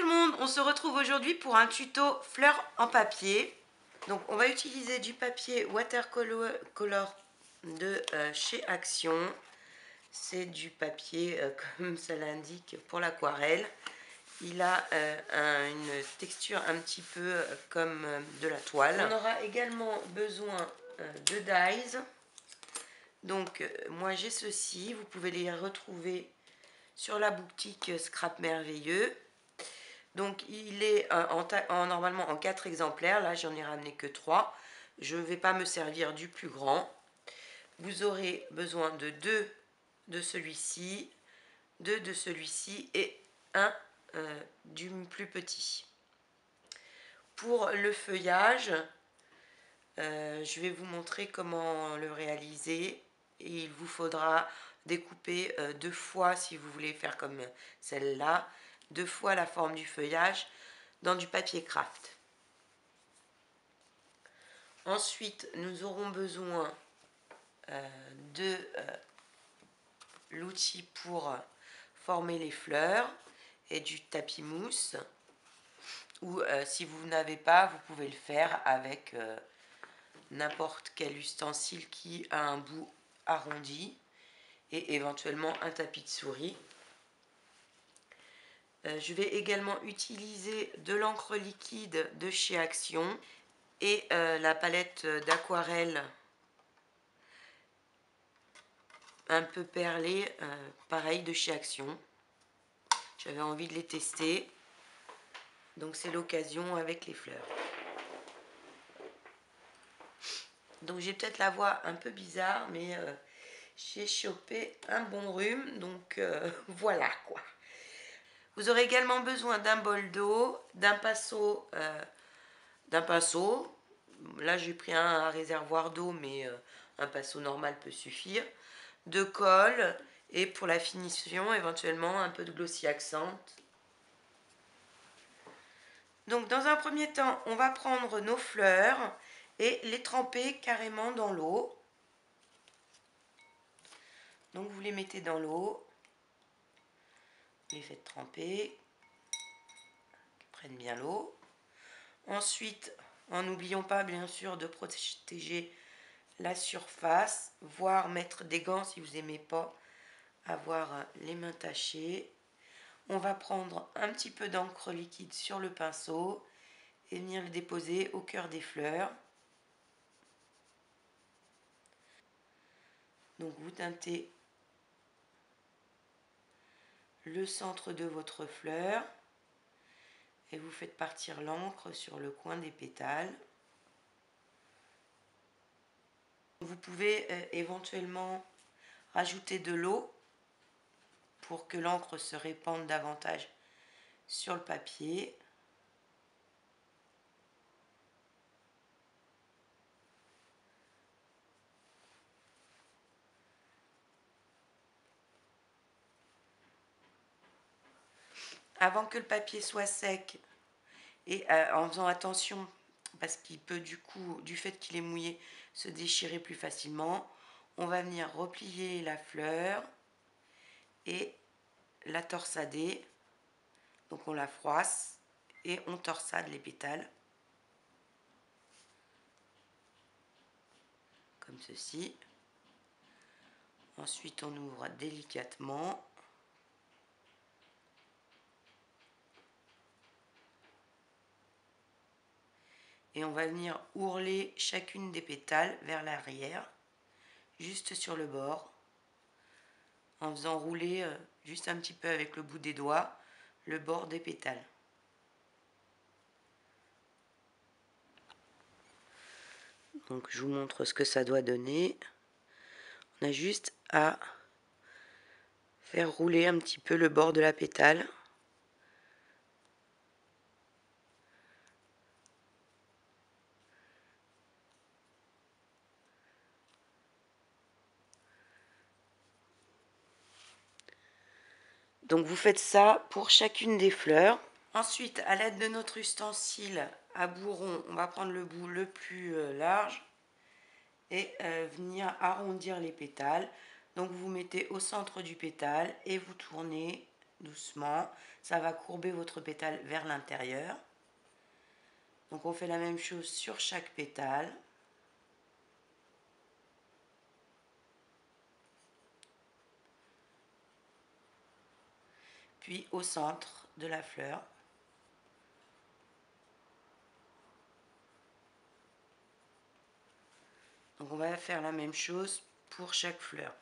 tout le monde, on se retrouve aujourd'hui pour un tuto fleurs en papier. Donc on va utiliser du papier watercolor de chez Action. C'est du papier comme ça l'indique pour l'aquarelle. Il a une texture un petit peu comme de la toile. On aura également besoin de dies. Donc moi j'ai ceci, vous pouvez les retrouver sur la boutique Scrap Merveilleux. Donc il est normalement en 4 exemplaires, là j'en ai ramené que 3. Je ne vais pas me servir du plus grand. Vous aurez besoin de 2 de celui-ci, 2 de celui-ci et un du plus petit. Pour le feuillage, je vais vous montrer comment le réaliser. Et il vous faudra découper 2 fois, si vous voulez faire comme celle-là, 2 fois la forme du feuillage dans du papier craft. Ensuite, nous aurons besoin de l'outil pour former les fleurs et du tapis mousse. Ou si vous n'avez pas, vous pouvez le faire avec n'importe quel ustensile qui a un bout arrondi et éventuellement un tapis de souris. Je vais également utiliser de l'encre liquide de chez Action et la palette d'aquarelle un peu perlée, pareil de chez Action. J'avais envie de les tester, donc c'est l'occasion avec les fleurs. Donc j'ai peut-être la voix un peu bizarre, mais j'ai chopé un bon rhume, donc voilà quoi. Vous aurez également besoin d'un bol d'eau, d'un pinceau. Là j'ai pris un réservoir d'eau, mais un pinceau normal peut suffire. De colle et pour la finition éventuellement un peu de glossy accent. Donc dans un premier temps, on va prendre nos fleurs et les tremper carrément dans l'eau. Donc vous les mettez dans l'eau, vous les faites tremper, qu'ils prennent bien l'eau. Ensuite, en n'oublions pas bien sûr de protéger la surface, voire mettre des gants si vous n'aimez pas avoir les mains tachées. On va prendre un petit peu d'encre liquide sur le pinceau et venir le déposer au cœur des fleurs. Donc vous teintez le centre de votre fleur et vous faites partir l'encre sur le coin des pétales. Vous pouvez éventuellement rajouter de l'eau pour que l'encre se répande davantage sur le papier. Avant que le papier soit sec et en faisant attention parce qu'il peut du coup, du fait qu'il est mouillé, se déchirer plus facilement, on va venir replier la fleur et la torsader. Donc on la froisse et on torsade les pétales comme ceci. Ensuite on ouvre délicatement. Et on va venir ourler chacune des pétales vers l'arrière, juste sur le bord, en faisant rouler juste un petit peu avec le bout des doigts le bord des pétales. Donc je vous montre ce que ça doit donner. On a juste à faire rouler un petit peu le bord de la pétale. Donc vous faites ça pour chacune des fleurs. Ensuite, à l'aide de notre ustensile à bourron, on va prendre le bout le plus large et venir arrondir les pétales. Donc vous mettez au centre du pétale et vous tournez doucement. Ça va courber votre pétale vers l'intérieur. Donc on fait la même chose sur chaque pétale. Puis au centre de la fleur. Donc on va faire la même chose pour chaque fleur.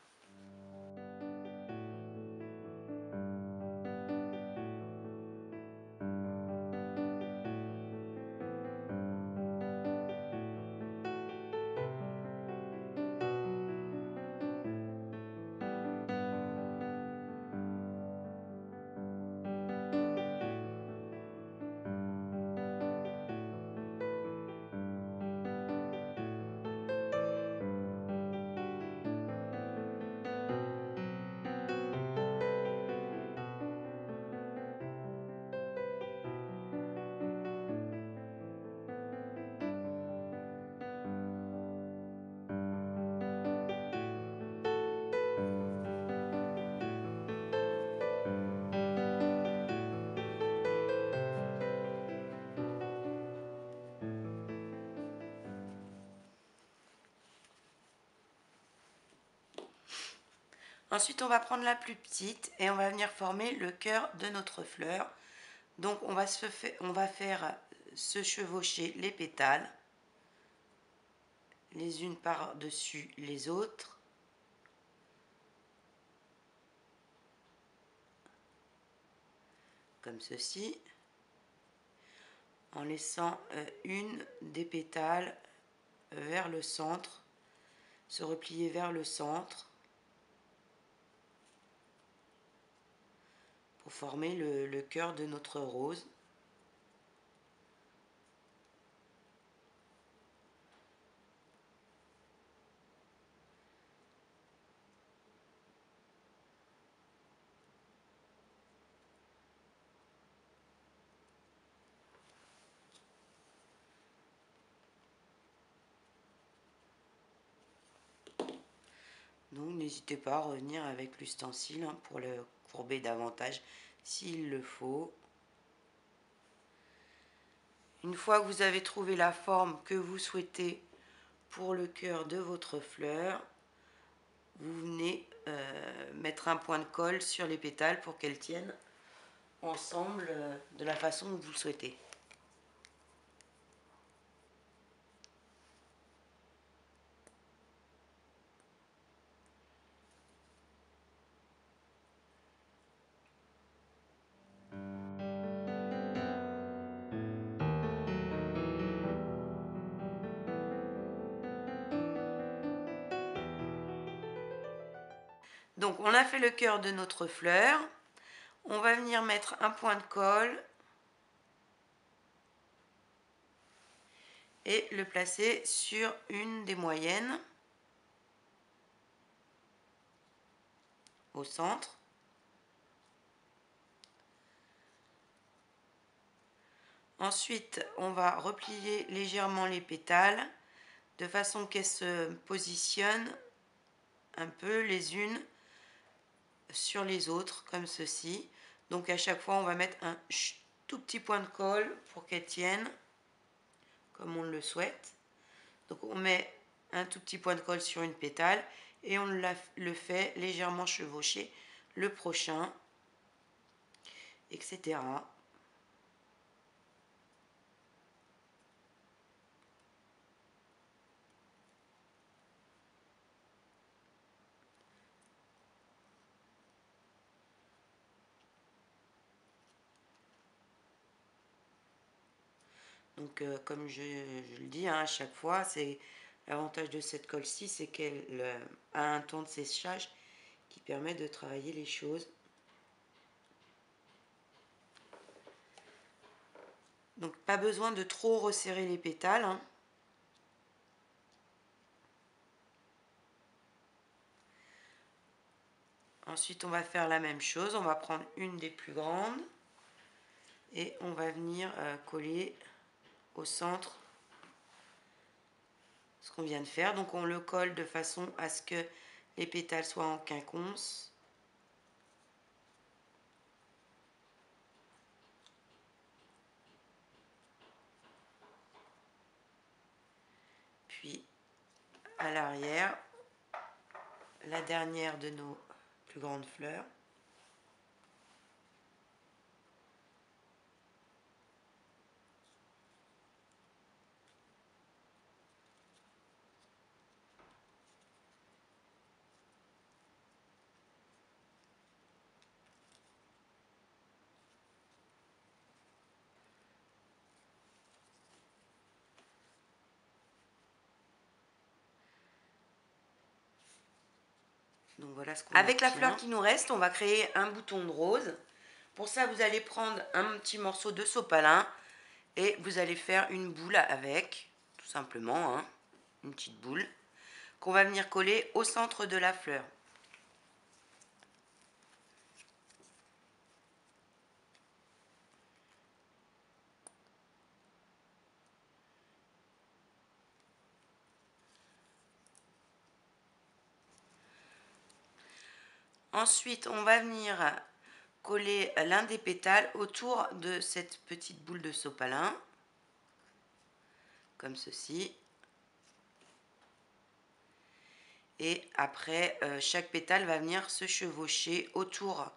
Ensuite, on va prendre la plus petite et on va venir former le cœur de notre fleur. Donc, on va faire se chevaucher les pétales, les unes par-dessus les autres. Comme ceci. En laissant une des pétales vers le centre, se replier vers le centre. Pour former le cœur de notre rose. Donc n'hésitez pas à revenir avec l'ustensile pour le courber davantage s'il le faut. Une fois que vous avez trouvé la forme que vous souhaitez pour le cœur de votre fleur, vous venez mettre un point de colle sur les pétales pour qu'elles tiennent ensemble de la façon que vous le souhaitez. Donc on a fait le cœur de notre fleur. On va venir mettre un point de colle et le placer sur une des moyennes au centre. Ensuite, on va replier légèrement les pétales de façon qu'elles se positionnent un peu les unes sur les autres, comme ceci. Donc à chaque fois, on va mettre un tout petit point de colle pour qu'elles tiennent comme on le souhaite. Donc on met un tout petit point de colle sur une pétale et on le fait légèrement chevaucher le prochain, etc. Donc comme je le dis à chaque fois, c'est l'avantage de cette colle-ci, c'est qu'elle a un temps de séchage qui permet de travailler les choses. Donc pas besoin de trop resserrer les pétales. Ensuite, on va faire la même chose. On va prendre une des plus grandes et on va venir coller au centre ce qu'on vient de faire. Donc on le colle de façon à ce que les pétales soient en quinconce. à l'arrière la dernière de nos plus grandes fleurs. Donc voilà ce qu'on Avec la fleur qui nous reste, on va créer un bouton de rose. Pour ça, vous allez prendre un petit morceau de sopalin et vous allez faire une boule avec, tout simplement, hein, une petite boule, qu'on va venir coller au centre de la fleur. Ensuite, on va venir coller l'un des pétales autour de cette petite boule de sopalin, comme ceci. Et après, chaque pétale va venir se chevaucher autour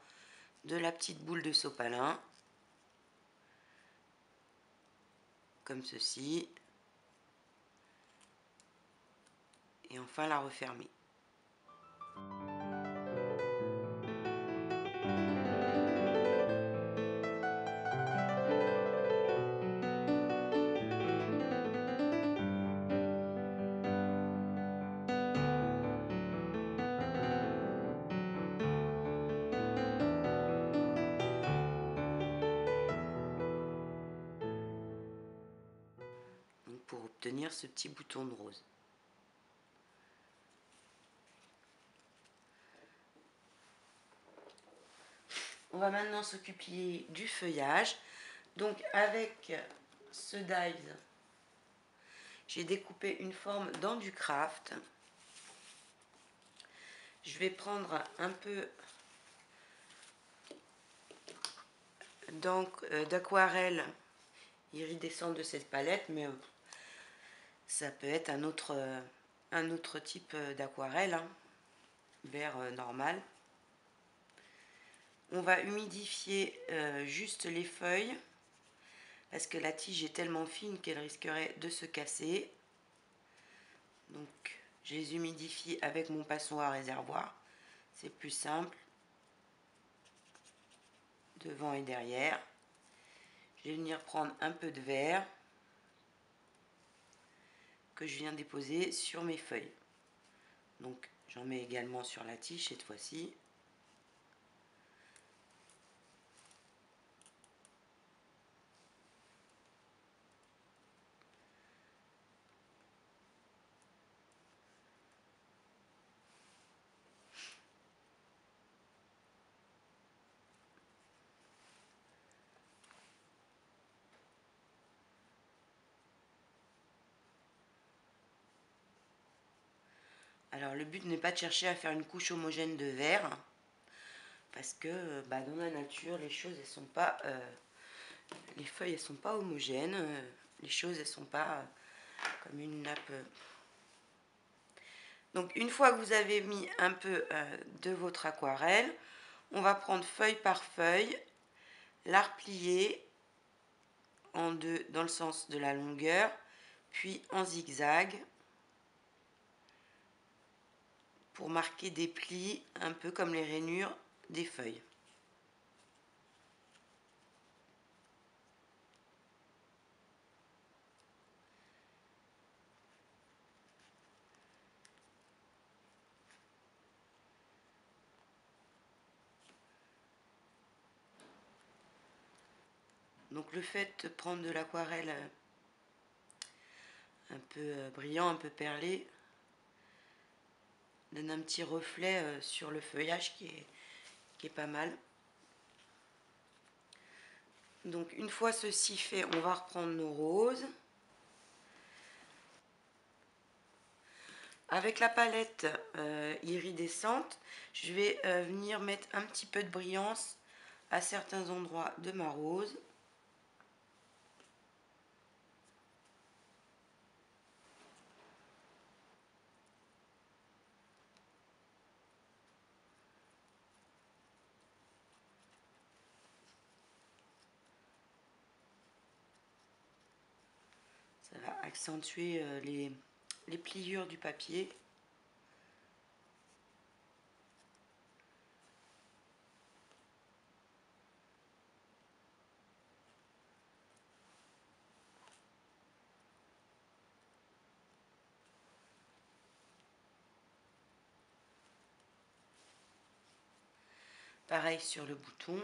de la petite boule de sopalin, comme ceci. Et enfin la refermer. Pour obtenir ce petit bouton de rose. On va maintenant s'occuper du feuillage. Donc avec ce dies, j'ai découpé une forme dans du craft. Je vais prendre un peu d'aquarelle iridescente de cette palette, mais ça peut être un autre type d'aquarelle, hein, vert normal. On va humidifier juste les feuilles parce que la tige est tellement fine qu'elle risquerait de se casser. Donc je les humidifie avec mon passoire réservoir, c'est plus simple, devant et derrière. Je vais venir prendre un peu de verre que je viens déposer sur mes feuilles. Donc j'en mets également sur la tige cette fois-ci. Alors le but n'est pas de chercher à faire une couche homogène de verre, parce que dans la nature les choses elles sont pas, les feuilles elles sont pas homogènes, les choses elles sont pas comme une nappe. Donc une fois que vous avez mis un peu de votre aquarelle, on va prendre feuille par feuille, la replier en deux dans le sens de la longueur, puis en zigzag pour marquer des plis un peu comme les rainures des feuilles. Donc le fait de prendre de l'aquarelle un peu brillant, un peu perlé, donne un petit reflet sur le feuillage qui est pas mal. Donc une fois ceci fait, on va reprendre nos roses. Avec la palette iridescente, je vais venir mettre un petit peu de brillance à certains endroits de ma rose. Ça va accentuer les pliures du papier. Pareil sur le bouton.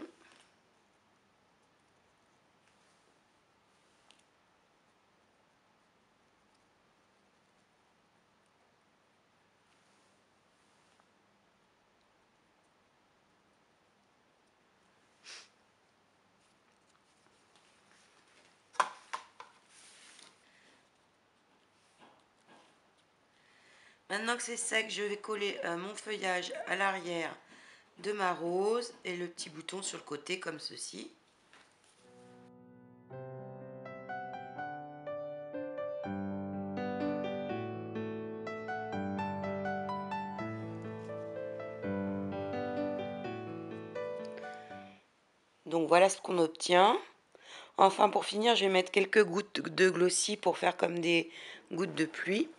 Maintenant que c'est sec, je vais coller mon feuillage à l'arrière de ma rose et le petit bouton sur le côté comme ceci. Donc voilà ce qu'on obtient. Enfin, pour finir, je vais mettre quelques gouttes de glossy pour faire comme des gouttes de pluie.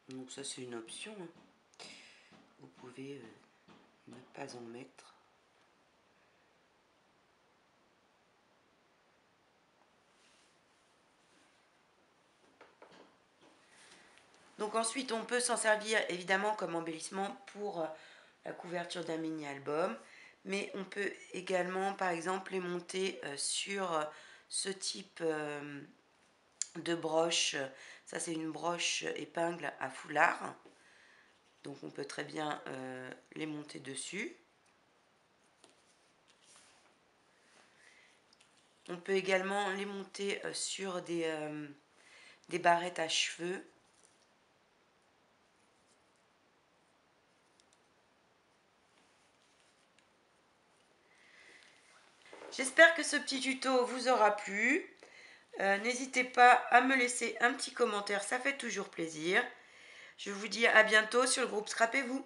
Donc ça c'est une option, hein. Vous pouvez ne pas en mettre. Donc ensuite on peut s'en servir évidemment comme embellissement pour la couverture d'un mini-album. Mais on peut également par exemple les monter sur ce type de broche. Ça c'est une broche épingle à foulard. Donc on peut très bien les monter dessus. On peut également les monter sur des barrettes à cheveux. J'espère que ce petit tuto vous aura plu. N'hésitez pas à me laisser un petit commentaire, ça fait toujours plaisir. Je vous dis à bientôt sur le groupe Scrapez-vous.